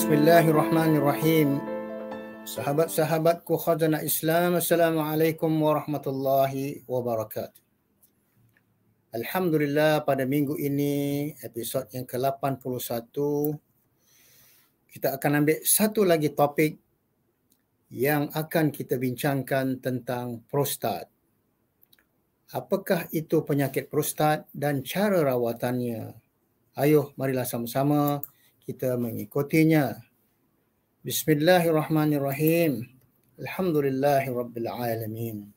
Bismillahirrahmanirrahim. Sahabat-sahabatku khazanah Islam, Assalamualaikum warahmatullahi wabarakatuh. Alhamdulillah, pada minggu ini, episod yang ke-81, kita akan ambil satu lagi topik yang akan kita bincangkan tentang prostat. Apakah itu penyakit prostat dan cara rawatannya? Ayuh, marilah sama-sama kita mengikutinya. Bismillahirrahmanirrahim. Alhamdulillahirrabbilalamin.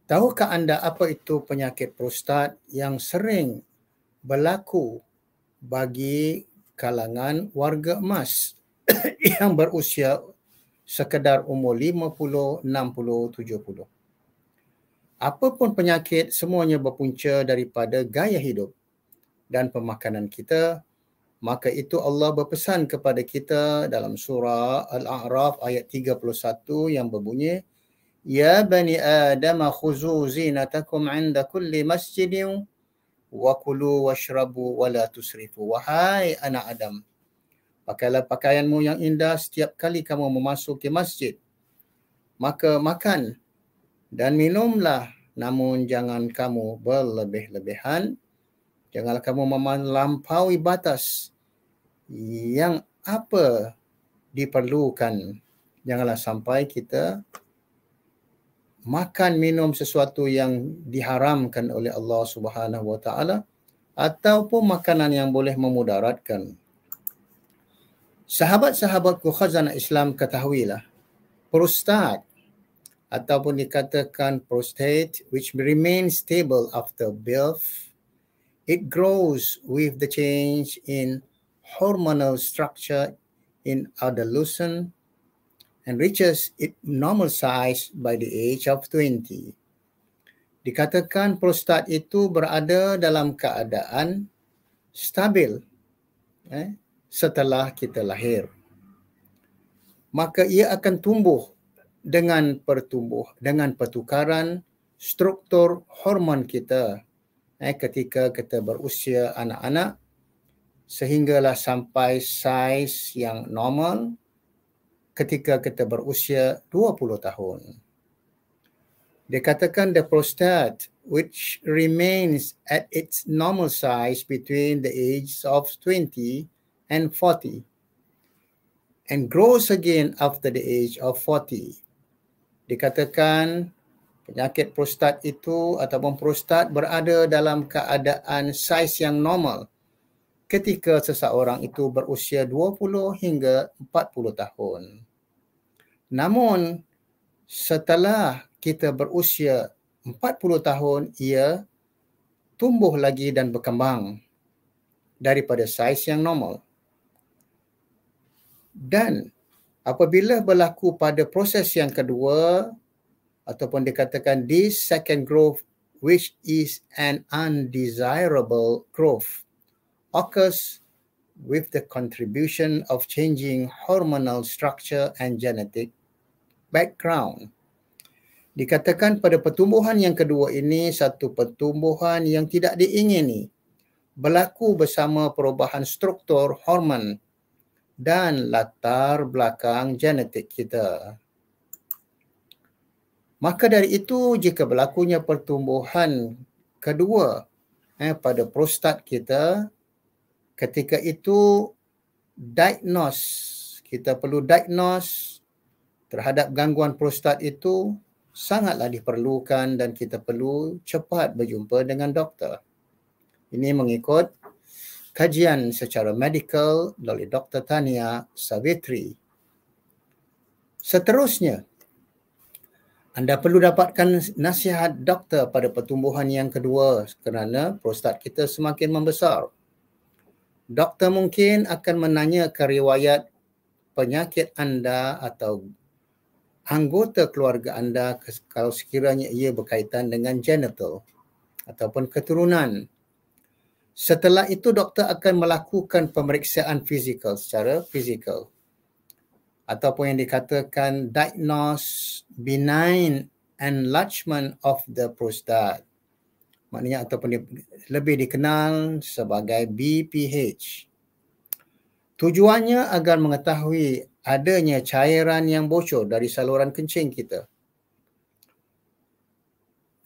Tahukah anda apa itu penyakit prostat yang sering berlaku bagi kalangan warga emas yang berusia sekedar umur 50, 60, 70? Apapun penyakit, semuanya berpunca daripada gaya hidup dan pemakanan kita. Maka itu Allah berpesan kepada kita dalam surah Al-A'raf ayat 31 yang berbunyi, Ya bani Adam khuzu zinatakum 'inda kulli masjidin wa kulu washrabu wa la tusrifu. Wahai anak Adam, pakailah pakaianmu yang indah setiap kali kamu memasuki masjid. Maka makan dan minumlah, namun jangan kamu berlebih-lebihan. Janganlah kamu melampaui batas yang apa diperlukan. Janganlah sampai kita makan minum sesuatu yang diharamkan oleh Allah Subhanahu Wa Taala ataupun makanan yang boleh memudaratkan. Sahabat-sahabatku khazanah Islam, ketahuilah, prostat ataupun dikatakan prostate, which remains stable after birth, it grows with the change in hormonal structure in adolescence and reaches its normal size by the age of 20. Dikatakan prostat itu berada dalam keadaan stabil setelah kita lahir. Maka ia akan tumbuh dengan pertukaran struktur hormon kita ketika kita berusia anak-anak, sehinggalah sampai saiz yang normal ketika kita berusia 20 tahun. Dikatakan the prostate, which remains at its normal size between the ages of 20 and 40 and grows again after the age of 40. Dikatakan penyakit prostat itu ataupun prostat berada dalam keadaan saiz yang normal ketika seseorang itu berusia 20 hingga 40 tahun. Namun, setelah kita berusia 40 tahun, ia tumbuh lagi dan berkembang daripada saiz yang normal. Dan apabila berlaku pada proses yang kedua, ataupun dikatakan this second growth, which is an undesirable growth, occurs with the contribution of changing hormonal structure and genetic background. Dikatakan pada pertumbuhan yang kedua ini satu pertumbuhan yang tidak diingini, berlaku bersama perubahan struktur hormon dan latar belakang genetik kita. Maka dari itu, jika berlakunya pertumbuhan kedua pada prostat kita, ketika itu kita perlu diagnose terhadap gangguan prostat itu sangatlah diperlukan dan kita perlu cepat berjumpa dengan doktor. Ini mengikut kajian secara medikal oleh Dr. Tania Savitri. Seterusnya, anda perlu dapatkan nasihat doktor pada pertumbuhan yang kedua kerana prostat kita semakin membesar. Doktor mungkin akan menanyakan riwayat penyakit anda atau anggota keluarga anda kalau sekiranya ia berkaitan dengan genital ataupun keturunan. Setelah itu, doktor akan melakukan pemeriksaan fizikal secara fizikal ataupun yang dikatakan diagnose benign enlargement of the prostate. Maknanya ataupun lebih dikenal sebagai BPH. Tujuannya agar mengetahui adanya cairan yang bocor dari saluran kencing kita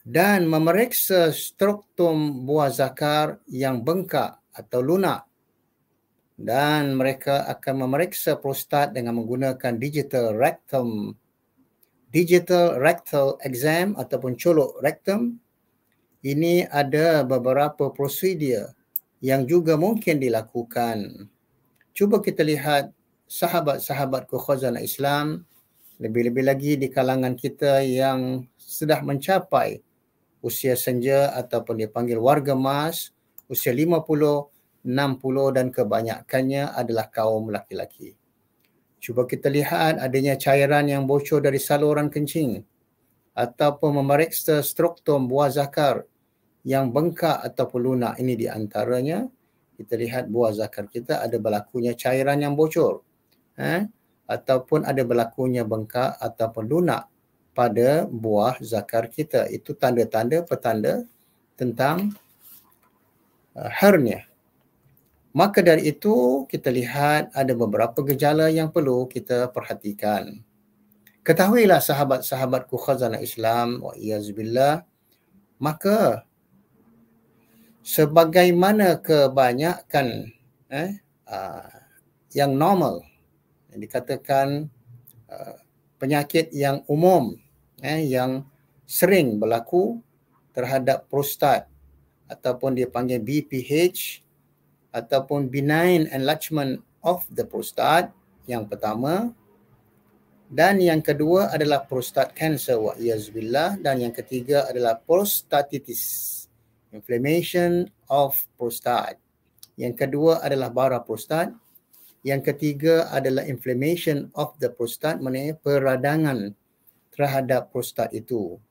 dan memeriksa struktum buah zakar yang bengkak atau lunak, dan mereka akan memeriksa prostat dengan menggunakan digital rectal exam ataupun colok rektum. Ini ada beberapa prosedur yang juga mungkin dilakukan. Cuba kita lihat sahabat-sahabatku khazanah Islam, lebih-lebih lagi di kalangan kita yang sudah mencapai usia senja ataupun dipanggil warga emas, usia 50, 60 dan kebanyakannya adalah kaum laki-laki. Cuba kita lihat adanya cairan yang bocor dari saluran kencing ataupun memeriksa struktum buah zakar yang bengkak ataupun lunak. Ini di antaranya. Kita lihat buah zakar kita ada berlakunya cairan yang bocor, ataupun ada berlakunya bengkak ataupun lunak pada buah zakar kita. Itu tanda-tanda petanda tentang hernia. Maka dari itu kita lihat ada beberapa gejala yang perlu kita perhatikan. Ketahuilah sahabat-sahabatku khazanah Islam, wa iyazubillah, maka sebagaimana kebanyakan yang normal, yang dikatakan penyakit yang umum, yang sering berlaku terhadap prostat ataupun dipanggil BPH ataupun benign enlargement of the prostate, yang pertama, dan yang kedua adalah prostate cancer, wa iyazubillah, dan yang ketiga adalah prostatitis, inflammation of prostate. Yang kedua adalah bara prostat. Yang ketiga adalah inflammation of the prostate, maknanya peradangan terhadap prostat itu.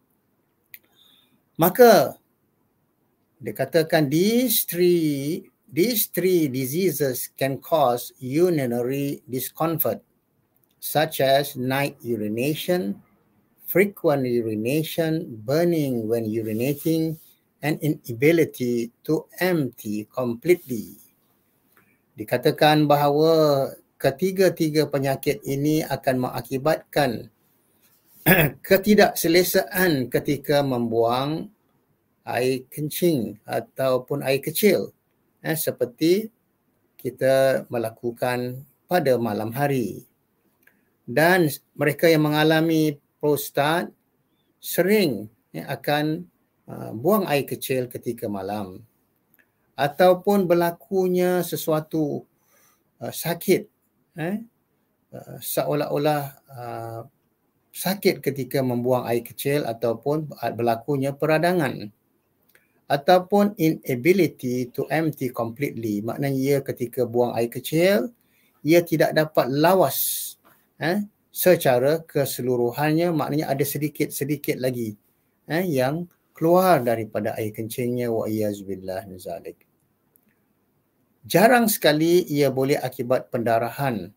Maka dikatakan these three diseases can cause urinary discomfort, such as night urination, frequent urination, burning when urinating, and inability to empty completely. Dikatakan bahawa ketiga-tiga penyakit ini akan mengakibatkan ketidakselesaan ketika membuang air kencing ataupun air kecil, seperti kita melakukan pada malam hari. Dan mereka yang mengalami prostat sering akan buang air kecil ketika malam, ataupun berlakunya sesuatu sakit, seolah-olah sakit ketika membuang air kecil, ataupun berlakunya peradangan, ataupun inability to empty completely, maknanya ia ketika buang air kecil ia tidak dapat lawas secara keseluruhannya, maknanya ada sedikit-sedikit lagi yang keluar daripada air kencingnya, wa iyazubillah min zalik. Jarang sekali ia boleh akibat pendarahan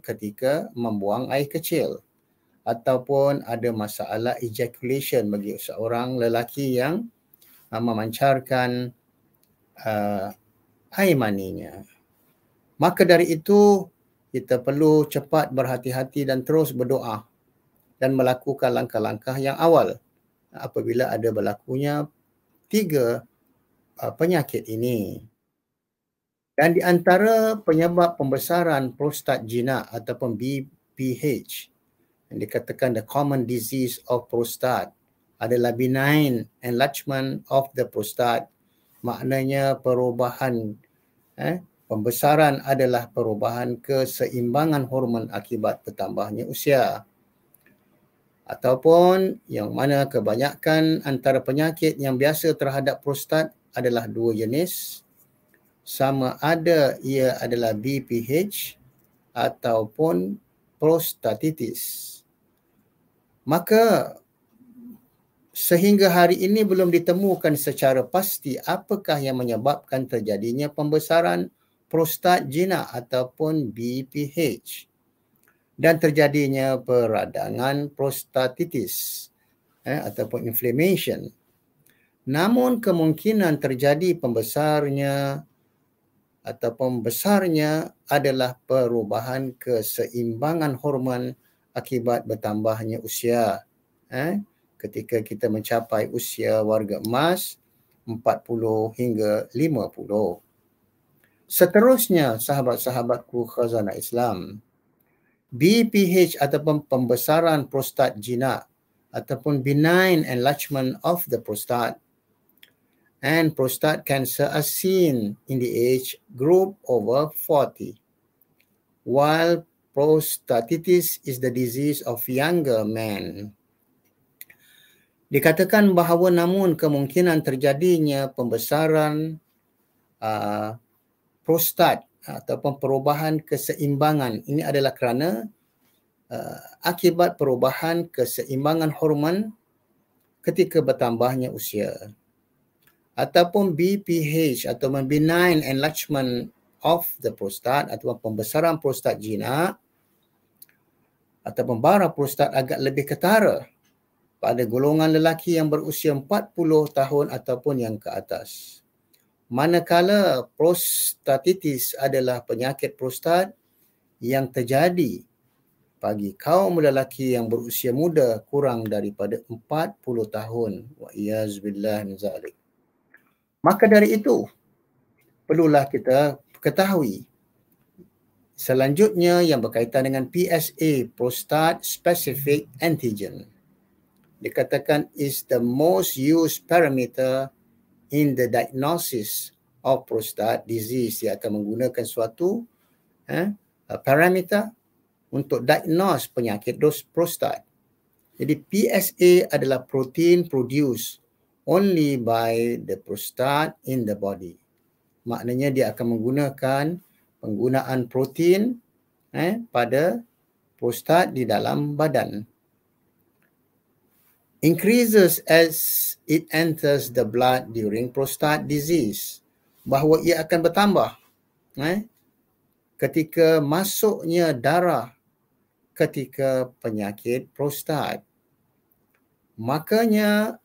ketika membuang air kecil, ataupun ada masalah ejaculation bagi seorang lelaki yang memancarkan air maninya. Maka dari itu kita perlu cepat berhati-hati dan terus berdoa dan melakukan langkah-langkah yang awal apabila ada berlakunya tiga penyakit ini. Dan di antara penyebab pembesaran prostat jinak ataupun BPH yang dikatakan the common disease of prostate adalah benign enlargement of the prostate, maknanya perubahan pembesaran adalah perubahan keseimbangan hormon akibat bertambahnya usia. Ataupun yang mana kebanyakan antara penyakit yang biasa terhadap prostat adalah dua jenis, sama ada ia adalah BPH ataupun prostatitis. Maka sehingga hari ini belum ditemukan secara pasti apakah yang menyebabkan terjadinya pembesaran prostat jinak ataupun BPH dan terjadinya peradangan prostatitis ataupun inflammation. Namun kemungkinan terjadi pembesarnya ataupun besarnya adalah perubahan keseimbangan hormon akibat bertambahnya usia. Ketika kita mencapai usia warga emas 40 hingga 50. Seterusnya, sahabat-sahabatku khazanah Islam, BPH ataupun pembesaran prostat jinak ataupun benign enlargement of the prostate and prostate cancer are seen in the age group over 40, while prostatitis is the disease of younger men. Dikatakan bahawa namun kemungkinan terjadinya pembesaran prostat ataupun perubahan keseimbangan ini adalah kerana akibat perubahan keseimbangan hormon ketika bertambahnya usia. Ataupun BPH atau benign enlargement of the prostate atau pembesaran prostat jinak ataupun bara prostat agak lebih ketara pada golongan lelaki yang berusia 40 tahun ataupun yang ke atas. Manakala prostatitis adalah penyakit prostat yang terjadi bagi kaum lelaki yang berusia muda kurang daripada 40 tahun. Wa iyazbillah min zalik. Maka dari itu, perlulah kita ketahui selanjutnya yang berkaitan dengan PSA, Prostate Specific Antigen. Dikatakan is the most used parameter in the diagnosis of prostate disease. Dia akan menggunakan suatu parameter untuk diagnose penyakit prostat. Jadi PSA adalah protein produced only by the prostate in the body. Maknanya dia akan menggunakan penggunaan protein pada prostat di dalam badan. Increases as it enters the blood during prostate disease. Bahawa ia akan bertambah ketika masuknya darah ketika penyakit prostat. Makanya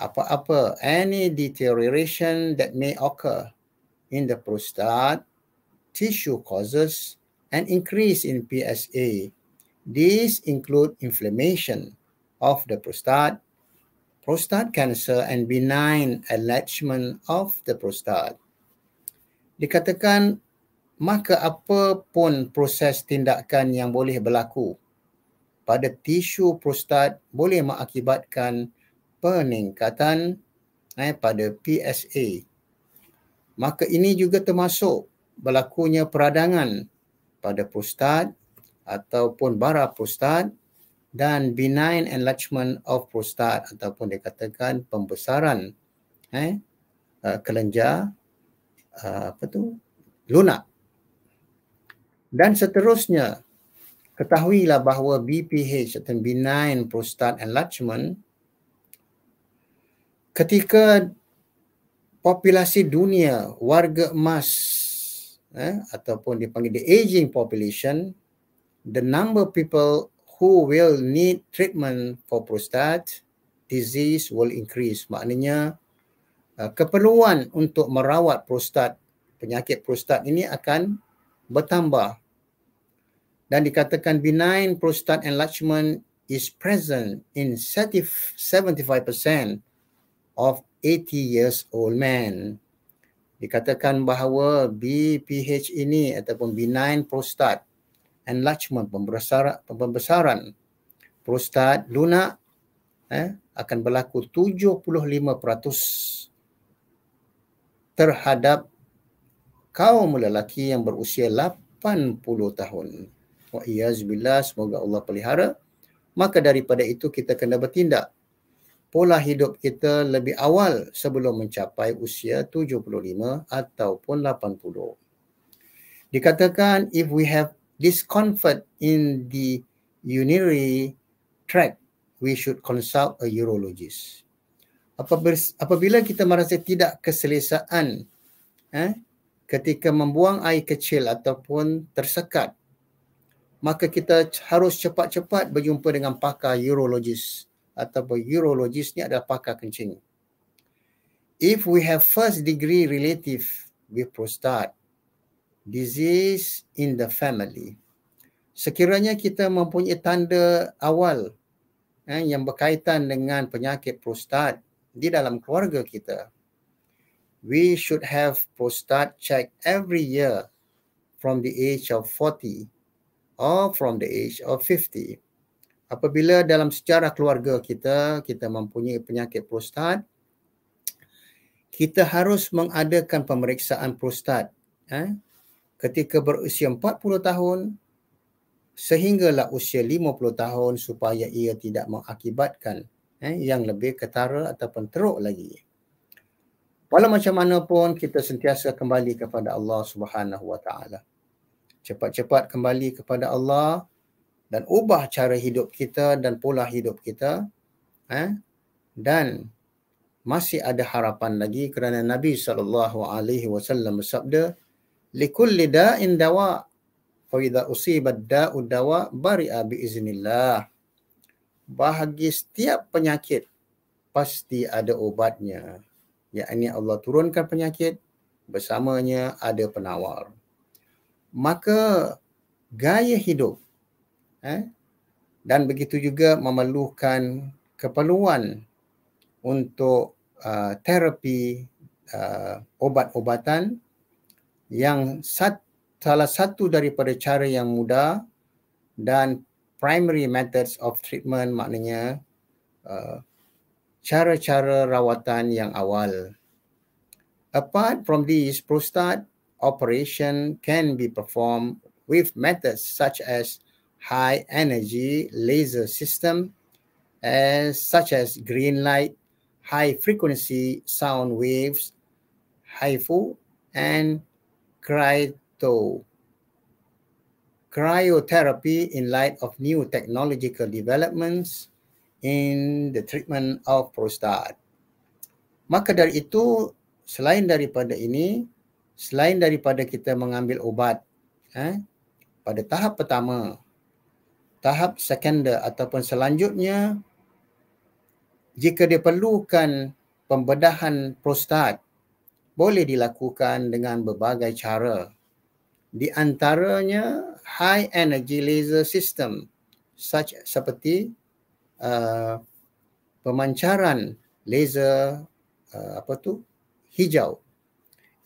apa-apa, any deterioration that may occur in the prostate tissue causes an increase in PSA. These include inflammation of the prostate, prostate cancer and benign enlargement of the prostate. Dikatakan maka apa pun proses tindakan yang boleh berlaku pada tisu prostat boleh mengakibatkan peningkatan pada PSA. Maka ini juga termasuk berlakunya peradangan pada prostat ataupun bara prostat dan benign enlargement of prostate ataupun dikatakan pembesaran kelenjar lunak. Dan seterusnya, ketahuilah bahawa BPH atau benign prostate enlargement ketika populasi dunia warga emas ataupun dipanggil the aging population, the number of people who will need treatment for prostate disease will increase. Maknanya keperluan untuk merawat prostat, penyakit prostat ini akan bertambah. Dan dikatakan benign prostate enlargement is present in 75% of 80 years old men. Dikatakan bahawa BPH ini ataupun benign prostate enlargement, pembesaran prostat lunak akan berlaku 75% terhadap kaum lelaki yang berusia 80 tahun. Wa iyazbillah, semoga Allah pelihara. Maka daripada itu kita kena bertindak pola hidup kita lebih awal sebelum mencapai usia 75 ataupun 80. Dikatakan if we have discomfort in the urinary tract, we should consult a urologist. Apabila kita merasa tidak keselesaan ketika membuang air kecil ataupun tersekat, maka kita harus cepat-cepat berjumpa dengan pakar urologis ataupun urologis ni adalah pakar kencing. If we have first degree relative with prostate, disease in the family. Sekiranya kita mempunyai tanda awal yang berkaitan dengan penyakit prostat di dalam keluarga kita, we should have prostate check every year from the age of 40 or from the age of 50. Apabila dalam sejarah keluarga kita mempunyai penyakit prostat, kita harus mengadakan pemeriksaan prostat ketika berusia 40 tahun sehinggalah usia 50 tahun supaya ia tidak mengakibatkan yang lebih ketara ataupun teruk lagi. Walau macam mana pun, kita sentiasa kembali kepada Allah Subhanahu Wa Taala. Cepat-cepat kembali kepada Allah dan ubah cara hidup kita dan pola hidup kita. Dan masih ada harapan lagi kerana Nabi SAW bersabda, likulli da'in dawa' fa idza usiba ad-da'u dawa' bari'a biiznillah. Bagi setiap penyakit pasti ada obatnya. Yakni Allah turunkan penyakit, bersamanya ada penawar. Maka gaya hidup dan begitu juga memerlukan keperluan untuk terapi obat-obatan yang salah satu daripada cara yang mudah dan primary methods of treatment, maknanya cara-cara rawatan yang awal. Apart from these, prostate operation can be performed with methods such as high energy laser system, such as green light, high frequency sound waves, HIFU, and cryotherapy in light of new technological developments in the treatment of prostate. Maka dari itu, selain daripada kita mengambil ubat pada tahap pertama, tahap sekunder ataupun selanjutnya, jika diperlukan pembedahan prostat, boleh dilakukan dengan berbagai cara. Di antaranya high energy laser system, seperti pemancaran laser hijau.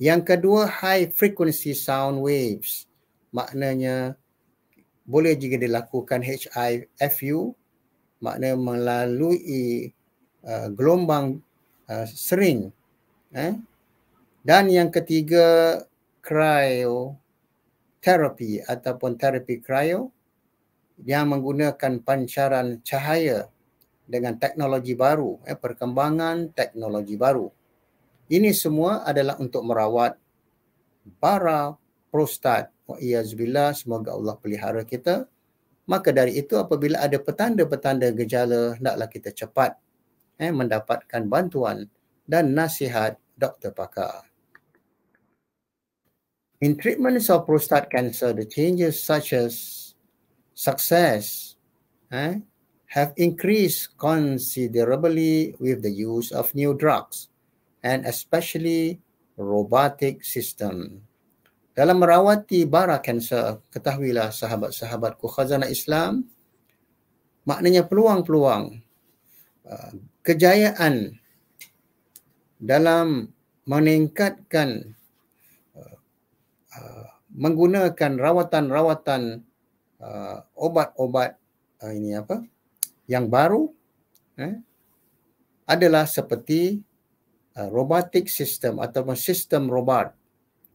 Yang kedua, high frequency sound waves, maknanya boleh juga dilakukan HIFU, maknanya melalui gelombang sering. Dan yang ketiga, cryotherapy ataupun terapi cryo yang menggunakan pancaran cahaya dengan teknologi baru, perkembangan teknologi baru. Ini semua adalah untuk merawat bara prostat. Wa'iyazbillah, semoga Allah pelihara kita. Maka dari itu, apabila ada petanda-petanda gejala, hendaklah kita cepat mendapatkan bantuan dan nasihat doktor pakar. In treatments of prostate cancer, the changes such as success have increased considerably with the use of new drugs and especially robotic system. Dalam merawati bara kanser, ketahuilah sahabat-sahabatku khazanah Islam, maknanya peluang-peluang kejayaan dalam meningkatkan menggunakan rawatan-rawatan obat-obat yang baru adalah seperti robotic system ataupun sistem robot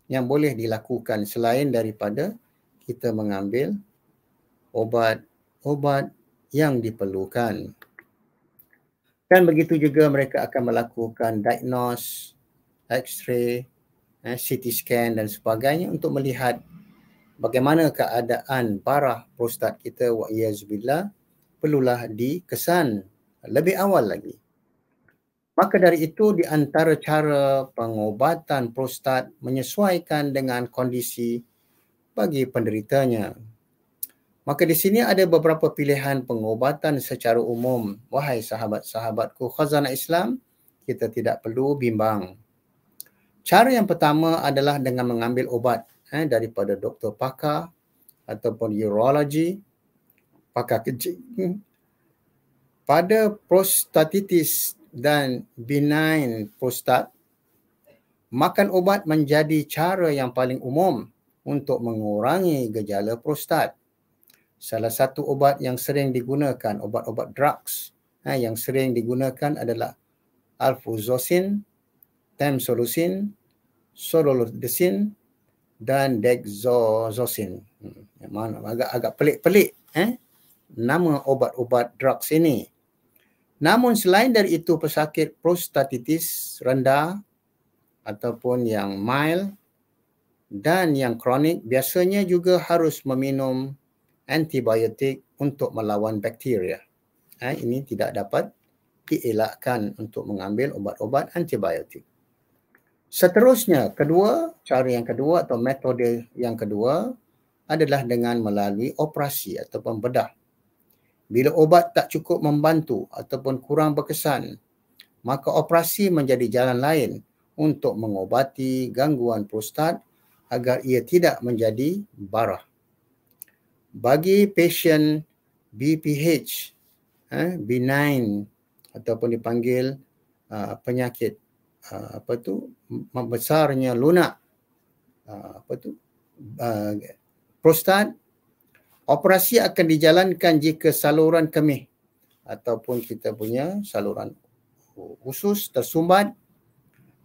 yang boleh dilakukan selain daripada kita mengambil obat-obat yang diperlukan. Dan begitu juga mereka akan melakukan diagnose, X-ray, CT scan dan sebagainya untuk melihat bagaimana keadaan bara prostat kita, wa'iyazbillah, perlulah dikesan lebih awal lagi. Maka dari itu, di antara cara pengobatan prostat menyesuaikan dengan kondisi bagi penderitanya. Maka di sini ada beberapa pilihan pengobatan secara umum. Wahai sahabat-sahabatku khazanah Islam, kita tidak perlu bimbang. Cara yang pertama adalah dengan mengambil obat daripada doktor pakar ataupun urologi, pakar kencing. Pada prostatitis dan benign prostat, makan ubat menjadi cara yang paling umum untuk mengurangi gejala prostat. Salah satu ubat yang sering digunakan, obat-obat drugs yang sering digunakan adalah alfuzosin, tamsulosin, sorodesine dan dexazothin. Agak pelik-pelik nama obat-obat drugs ini. Namun selain dari itu, pesakit prostatitis rendah ataupun yang mild dan yang kronik biasanya juga harus meminum antibiotik untuk melawan bakteria. Ini tidak dapat dielakkan untuk mengambil obat-obat antibiotik. Seterusnya, cara yang kedua atau metode yang kedua adalah dengan melalui operasi ataupun bedah. Bila obat tak cukup membantu ataupun kurang berkesan, maka operasi menjadi jalan lain untuk mengobati gangguan prostat agar ia tidak menjadi barah. Bagi pasien BPH, benign ataupun dipanggil penyakit membesarnya lunak prostat, operasi akan dijalankan jika saluran kemih ataupun kita punya saluran usus tersumbat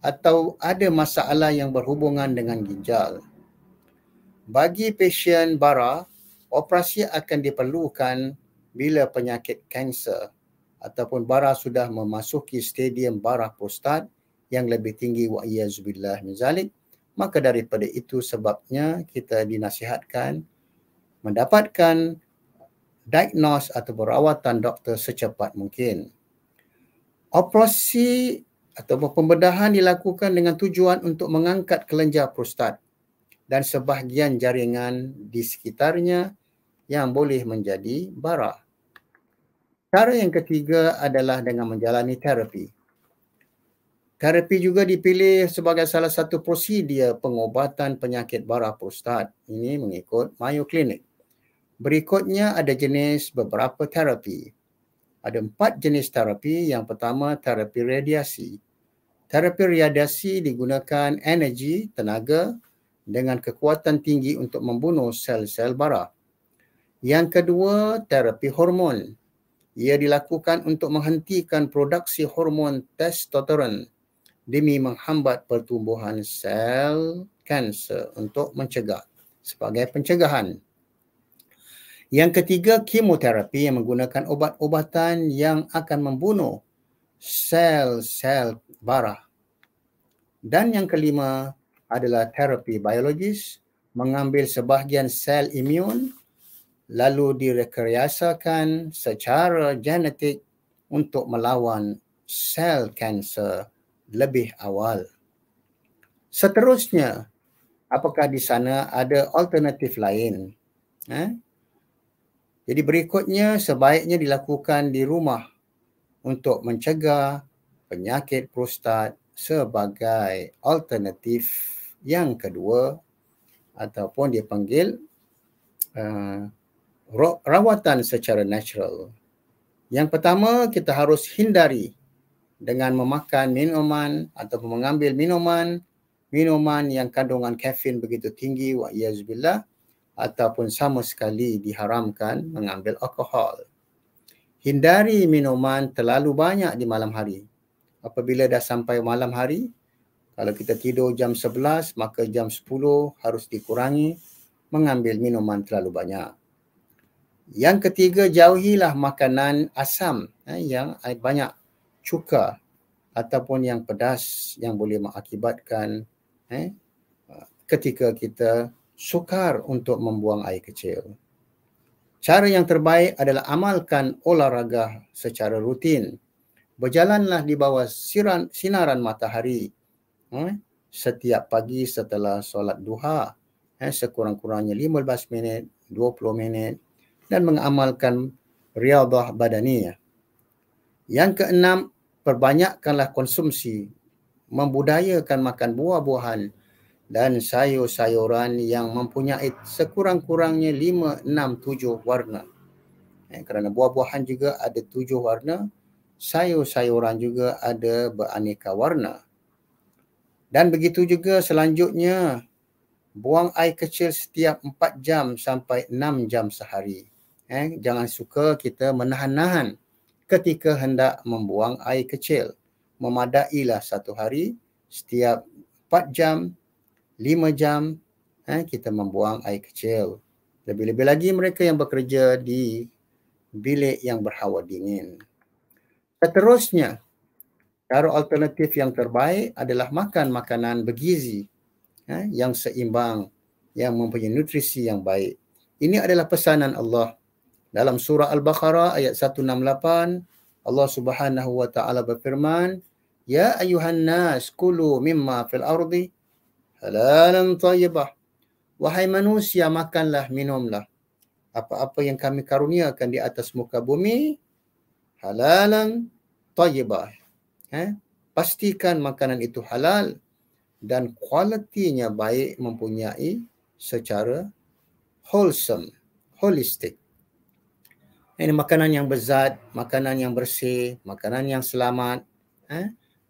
atau ada masalah yang berhubungan dengan ginjal. Bagi pasien bara, operasi akan diperlukan bila penyakit kanser ataupun bara sudah memasuki stadium bara prostat yang lebih tinggi, wa'iyyazubillah min zalik. Maka daripada itu sebabnya kita dinasihatkan mendapatkan diagnos atau perawatan doktor secepat mungkin. Operasi atau pembedahan dilakukan dengan tujuan untuk mengangkat kelenjar prostat dan sebahagian jaringan di sekitarnya yang boleh menjadi bara. Cara yang ketiga adalah dengan menjalani terapi. Terapi juga dipilih sebagai salah satu prosedur pengobatan penyakit bara prostat. Ini mengikut Mayo Clinic. Berikutnya ada jenis beberapa terapi. Ada 4 jenis terapi. Yang pertama, terapi radiasi. Terapi radiasi digunakan energi, tenaga dengan kekuatan tinggi untuk membunuh sel-sel bara. Yang kedua, terapi hormon. Ia dilakukan untuk menghentikan produksi hormon testosteron demi menghambat pertumbuhan sel kanser untuk mencegah sebagai pencegahan. Yang ketiga, kemoterapi yang menggunakan obat-obatan yang akan membunuh sel-sel bara. Dan yang kelima adalah terapi biologis, mengambil sebahagian sel imun lalu direkreasakan secara genetik untuk melawan sel kanser lebih awal. Seterusnya, apakah di sana ada alternatif lain? Jadi berikutnya sebaiknya dilakukan di rumah untuk mencegah penyakit prostat sebagai alternatif yang kedua ataupun dipanggil rawatan secara natural. Yang pertama, kita harus hindari dengan memakan minuman ataupun mengambil minuman yang kandungan kafein begitu tinggi, wa'iyyazubillah, ataupun sama sekali diharamkan mengambil alkohol. Hindari minuman terlalu banyak di malam hari. Apabila dah sampai malam hari, kalau kita tidur jam 11, maka jam 10 harus dikurangi mengambil minuman terlalu banyak. Yang ketiga, jauhilah makanan asam yang banyak cuka ataupun yang pedas yang boleh mengakibatkan ketika kita sukar untuk membuang air kecil. Cara yang terbaik adalah amalkan olahraga secara rutin. Berjalanlah di bawah sinaran matahari setiap pagi setelah solat duha, sekurang-kurangnya 15 minit, 20 minit, dan mengamalkan riadah badaniyah. Yang keenam, perbanyakkanlah konsumsi, membudayakan makan buah-buahan dan sayur-sayuran yang mempunyai sekurang-kurangnya 5, 6, 7 warna. Kerana buah-buahan juga ada 7 warna, sayur-sayuran juga ada beraneka warna. Dan begitu juga selanjutnya, buang air kecil setiap 4 jam sampai 6 jam sehari. Jangan suka kita menahan-nahan ketika hendak membuang air kecil. Memadailah satu hari, setiap 4 jam, 5 jam, kita membuang air kecil. Lebih-lebih lagi mereka yang bekerja di bilik yang berhawa dingin. Seterusnya, cara alternatif yang terbaik adalah makan makanan bergizi, yang seimbang, yang mempunyai nutrisi yang baik. Ini adalah pesanan Allah. Dalam surah Al-Baqarah ayat 168, Allah Subhanahu wa taala berfirman, "Ya ayuhan nas, kulu mimma fil ardi halalan thayyibah." Wahai manusia, makanlah, minumlah apa-apa yang kami karuniakan di atas muka bumi, halalan thayyibah. Pastikan makanan itu halal dan kualitinya baik, mempunyai secara wholesome, holistik. Ini makanan yang berzat, makanan yang bersih, makanan yang selamat,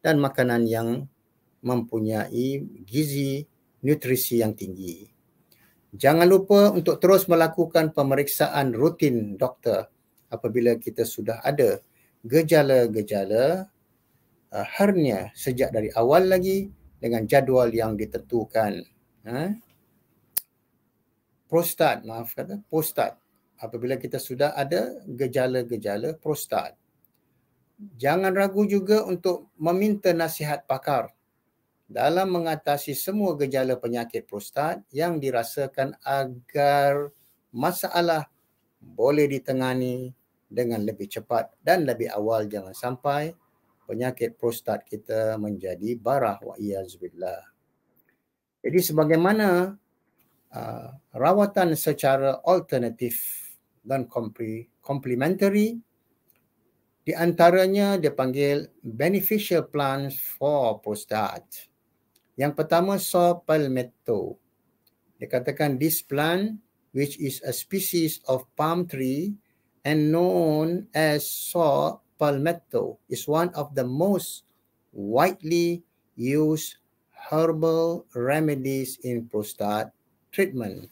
dan makanan yang mempunyai gizi, nutrisi yang tinggi. Jangan lupa untuk terus melakukan pemeriksaan rutin doktor apabila kita sudah ada gejala-gejala hernia sejak dari awal lagi dengan jadual yang ditentukan. Prostat, apabila kita sudah ada gejala-gejala prostat. Jangan ragu juga untuk meminta nasihat pakar dalam mengatasi semua gejala penyakit prostat yang dirasakan agar masalah boleh ditangani dengan lebih cepat dan lebih awal. Jangan sampai penyakit prostat kita menjadi barah, wa'iyazbillah. Jadi sebagaimana rawatan secara alternatif dan complementary, di antaranya dipanggil beneficial plants for prostate. Yang pertama, saw palmetto. Dikatakan this plant, which is a species of palm tree and known as saw palmetto, is one of the most widely used herbal remedies in prostate treatment.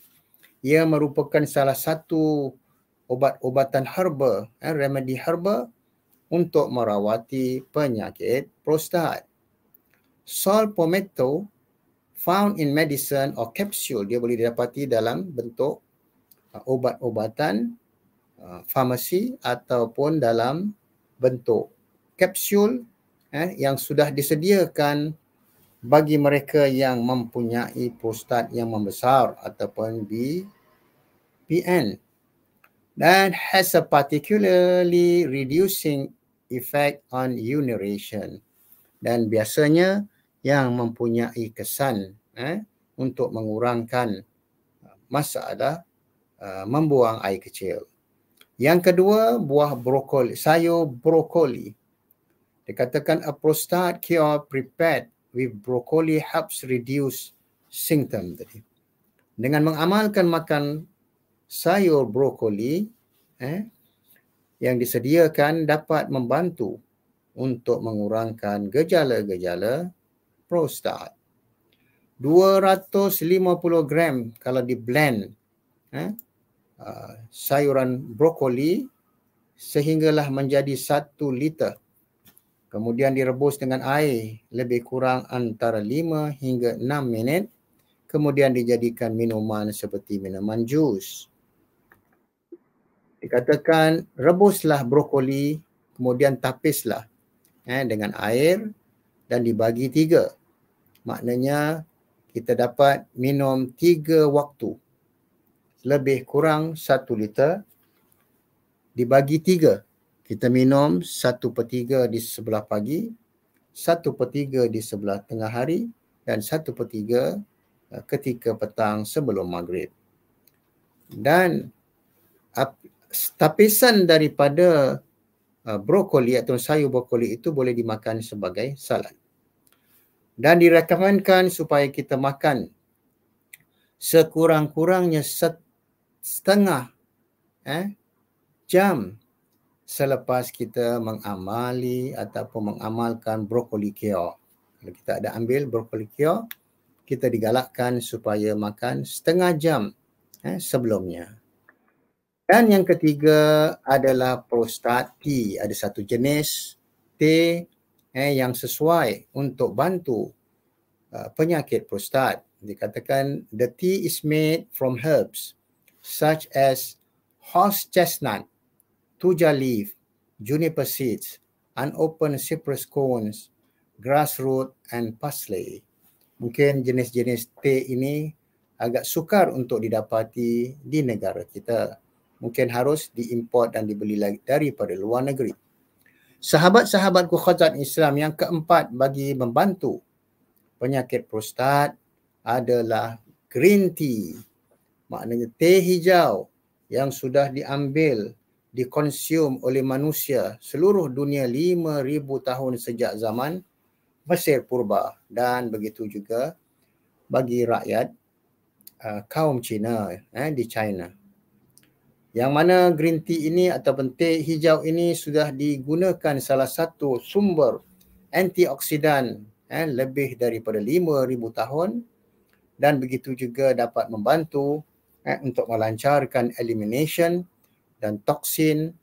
Ia merupakan salah satu obat-obatan herba, remedi herba untuk merawati penyakit prostat. Saw palmetto found in medicine or capsule, dia boleh didapati dalam bentuk obat-obatan farmasi ataupun dalam bentuk kapsul yang sudah disediakan bagi mereka yang mempunyai prostat yang membesar ataupun BPN, dan has a particularly reducing effect on urination, dan biasanya yang mempunyai kesan untuk mengurangkan masalah membuang air kecil. Yang kedua, buah brokoli, sayur brokoli. Dikatakan a prostate cure prepared with broccoli helps reduce symptom tadi. Dengan mengamalkan makan sayur brokoli yang disediakan dapat membantu untuk mengurangkan gejala-gejala prostat. 250 gram kalau di blend sayuran brokoli sehinggalah menjadi 1 liter. Kemudian direbus dengan air lebih kurang antara 5 hingga 6 minit. Kemudian dijadikan minuman seperti minuman jus. Dikatakan rebuslah brokoli, kemudian tapislah dengan air dan dibagi 3. Maknanya kita dapat minum 3 waktu. Lebih kurang 1 liter dibagi 3. Kita minum 1/3 di sebelah pagi, 1/3 di sebelah tengah hari dan 1/3 ketika petang sebelum maghrib. Dan tapisan daripada brokoli atau sayur brokoli itu boleh dimakan sebagai salad. Dan direkomendkan supaya kita makan sekurang-kurangnya setengah jam selepas kita mengamali ataupun mengamalkan brokoli kio. Kalau kita ada ambil brokoli kio, kita digalakkan supaya makan setengah jam sebelumnya. Dan yang ketiga adalah prostat tea. Ada satu jenis teh yang sesuai untuk bantu penyakit prostat. Dikatakan the tea is made from herbs such as horse chestnut, tuja leaf, juniper seeds, unopened cypress cones, grassroot and parsley. Mungkin jenis-jenis teh ini agak sukar untuk didapati di negara kita. Mungkin harus diimport dan dibeli lagi daripada luar negeri. Sahabat-sahabatku khazan Islam, yang keempat bagi membantu penyakit prostat adalah green tea. Maknanya teh hijau yang sudah diambil, dikonsum oleh manusia seluruh dunia 5,000 tahun sejak zaman Mesir purba, dan begitu juga bagi rakyat kaum Cina di China. Yang mana green tea ini ataupun teh hijau ini sudah digunakan salah satu sumber antioksidan lebih daripada 5,000 tahun, dan begitu juga dapat membantu untuk melancarkan elimination dan toksin,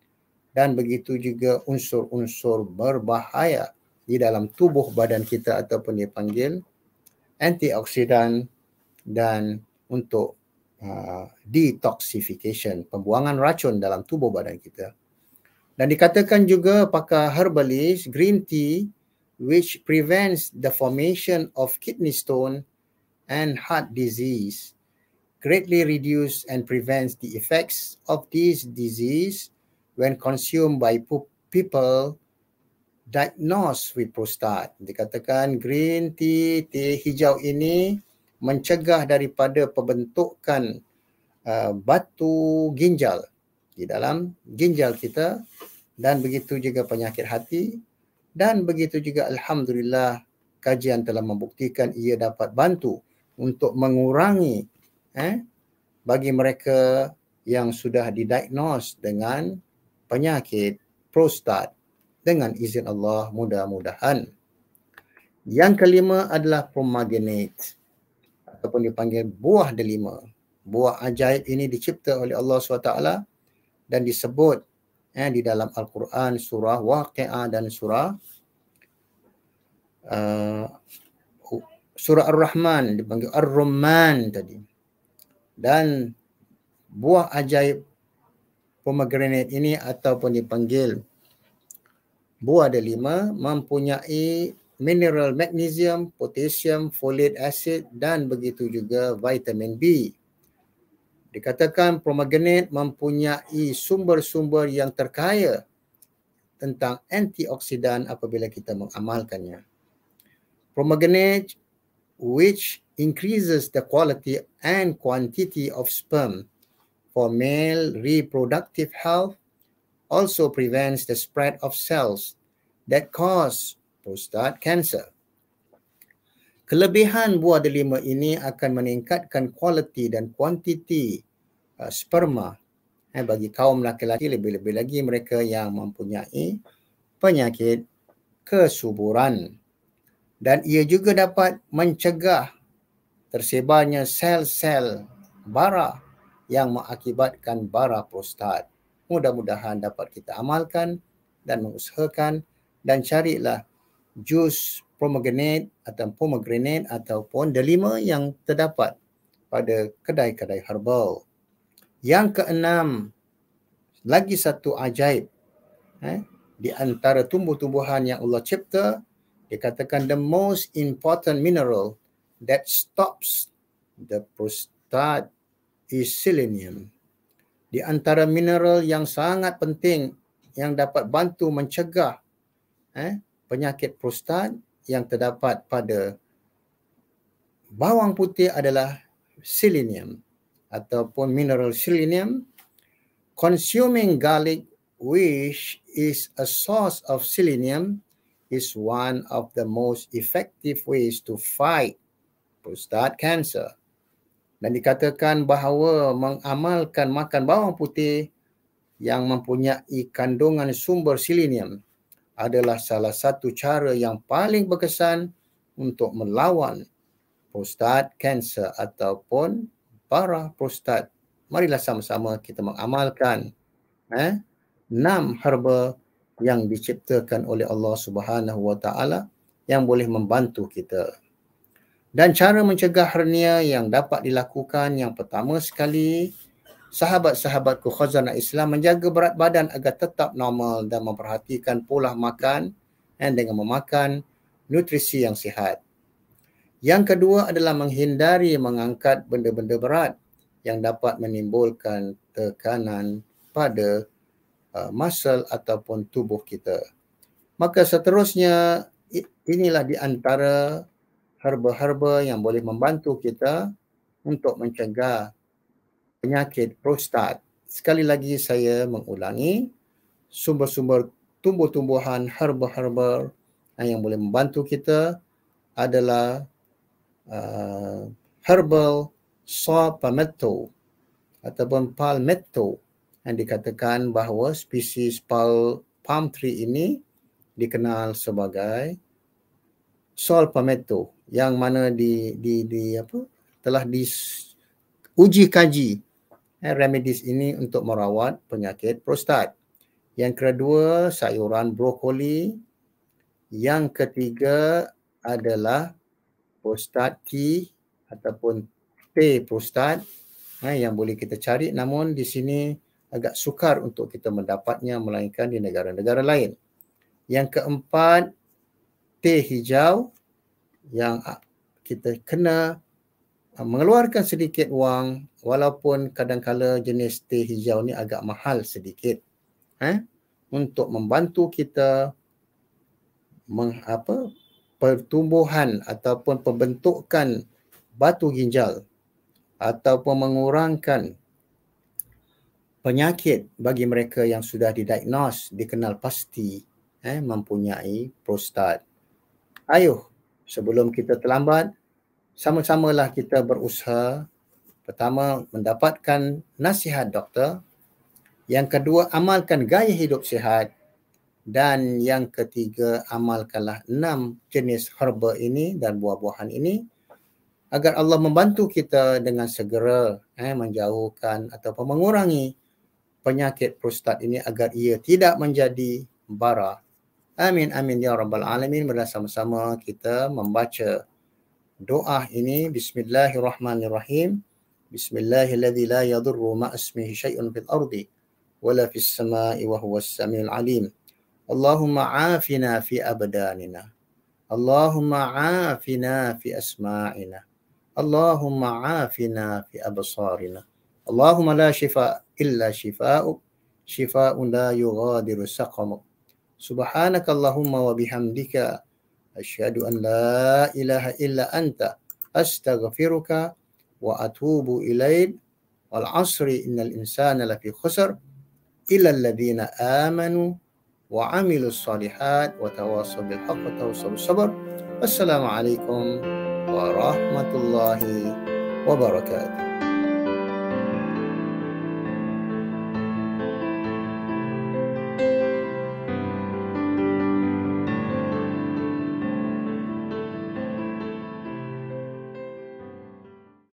dan begitu juga unsur-unsur berbahaya di dalam tubuh badan kita ataupun dipanggil antioksidan, dan untuk detoxification, pembuangan racun dalam tubuh badan kita. Dan dikatakan juga pakar herbalist, green tea which prevents the formation of kidney stone and heart disease greatly reduce and prevents the effects of this disease when consumed by people diagnosed with prostate. Dikatakan green tea, teh hijau ini mencegah daripada pembentukan batu ginjal di dalam ginjal kita, dan begitu juga penyakit hati, dan begitu juga alhamdulillah kajian telah membuktikan ia dapat bantu untuk mengurangi bagi mereka yang sudah didiagnos dengan penyakit prostat dengan izin Allah, mudah-mudahan. Yang kelima adalah pomegranate ataupun dipanggil buah delima. Buah ajaib ini dicipta oleh Allah SWT dan disebut di dalam Al-Quran, surah Waqi'ah dan surah Ar-Rahman, dipanggil Ar-Rumman tadi. Dan buah ajaib pomegranate ini ataupun dipanggil buah delima mempunyai mineral magnesium, potassium, folate acid dan begitu juga vitamin B. Dikatakan pomegranate mempunyai sumber-sumber yang terkaya tentang antioksidan apabila kita mengamalkannya. Pomegranate which increases the quality and quantity of sperm for male reproductive health also prevents the spread of cells that cause prostate cancer. Kelebihan buah delima ini akan meningkatkan kualiti dan kuantiti sperma bagi kaum lelaki, lebih-lebih lagi mereka yang mempunyai penyakit kesuburan. Dan ia juga dapat mencegah tersebarnya sel-sel bara yang mengakibatkan bara prostat. Mudah-mudahan dapat kita amalkan dan mengusahakan, dan carilah jus pomegranate ataupun delima yang terdapat pada kedai-kedai herbal. Yang keenam, lagi satu ajaib di antara tumbuh-tumbuhan yang Allah cipta, dikatakan the most important mineral that stops the prostate is selenium. Di antara mineral yang sangat penting yang dapat bantu mencegah penyakit prostat yang terdapat pada bawang putih adalah selenium ataupun mineral selenium. Consuming garlic, which is a source of selenium, is one of the most effective ways to fight prostate cancer. Dan dikatakan bahawa mengamalkan makan bawang putih yang mempunyai kandungan sumber selenium adalah salah satu cara yang paling berkesan untuk melawan prostate cancer ataupun bara prostat. Marilah sama-sama kita mengamalkan 6 herba yang diciptakan oleh Allah Subhanahu Wa Taala yang boleh membantu kita. Dan cara mencegah hernia yang dapat dilakukan, yang pertama sekali, sahabat-sahabatku khazanah Islam menjaga berat badan agar tetap normal dan memperhatikan pola makan dengan memakan nutrisi yang sihat. Yang kedua adalah menghindari mengangkat benda-benda berat yang dapat menimbulkan tekanan pada muscle ataupun tubuh kita. Maka seterusnya, inilah di antara herba-herba yang boleh membantu kita untuk mencegah penyakit prostat. Sekali lagi saya mengulangi, sumber-sumber tumbuh-tumbuhan, herba-herba yang boleh membantu kita adalah herbal saw palmetto ataupun palmetto, yang dikatakan bahawa spesies palm tree ini dikenal sebagai saw palmetto, yang mana telah diuji kaji remedies ini untuk merawat penyakit prostat. Yang kedua, sayuran brokoli. Yang ketiga adalah prostat tea ataupun teh prostat yang boleh kita cari, namun di sini agak sukar untuk kita mendapatnya melainkan di negara-negara lain. Yang keempat, teh hijau, yang kita kena mengeluarkan sedikit wang, walaupun kadang-kala jenis teh hijau ni agak mahal sedikit, untuk membantu kita pertumbuhan ataupun pembentukan batu ginjal ataupun mengurangkan penyakit bagi mereka yang sudah didiagnos, dikenal pasti mempunyai prostat. Ayuh, sebelum kita terlambat, sama-samalah kita berusaha. Pertama, mendapatkan nasihat doktor. Yang kedua, amalkan gaya hidup sihat. Dan yang ketiga, amalkanlah 6 jenis herba ini dan buah-buahan ini agar Allah membantu kita dengan segera menjauhkan ataupun mengurangi penyakit prostat ini agar ia tidak menjadi bara. Amin, amin ya rabbal alamin. Mari sama-sama kita membaca doa ini. Bismillahirrahmanirrahim. Bismillahilladzi la yadurru ma'asmihi syai'un fil ardi wala fis sama'i wa huwas samiul alim. Allahumma afina fi abdanina. Allahumma afina fi asma'ina. Allahumma afina fi absarina. Allahumma la shifa illa shifa'uk. Shifa'un la yughadiru saqamuk. Subhanakallahumma wa bihamdika asyhadu an la ilaha illa anta astaghfiruka wa atubu ilaik. Wal 'asri innal insana lafi khusr illa alladhina amanu wa 'amilus shalihat wa tawassaw bil haqqi wa tawassaw bis sabr. Wassalamu alaikum warahmatullahi wabarakatuh.